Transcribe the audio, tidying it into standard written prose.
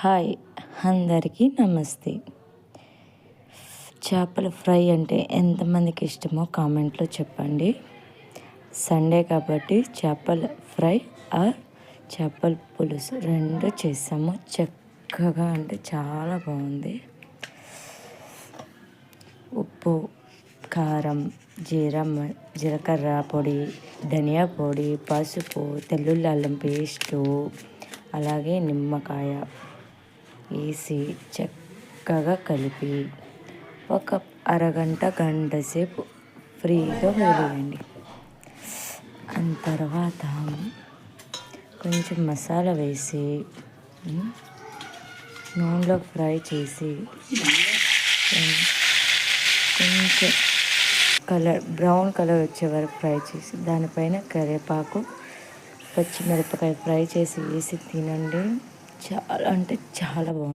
Hi, అందరికీ నమస్తే. చేపల ఫ్రై అంటే ఎంతమందికి ఇష్టమో కామెంట్లో చెప్పండి. సండే కాబట్టి చేపల ఫ్రై ఆర్ చేపల పులుసు రెండు చేసాము. చక్కగా అంటే చాలా బాగుంది. ఉప్పు, కారం, జీలకర్ర పొడి, ధనియా పొడి, పసుపు, తెల్లుల్లి అల్లం పేస్టు, అలాగే నిమ్మకాయ వేసి చక్కగా కలిపి ఒక గంట సేపు ఫ్రీగా వదిలేయండి. అంత తర్వాత కొంచెం మసాలా వేసి నూనెలో ఫ్రై చేసి కొంచెం బ్రౌన్ కలర్ వచ్చే వరకు ఫ్రై చేసి దానిపైన కరివేపాకు, పచ్చిమిరపకాయ ఫ్రై చేసి వేసి తినండి. చాలా అంటే చాలా బాగుంది.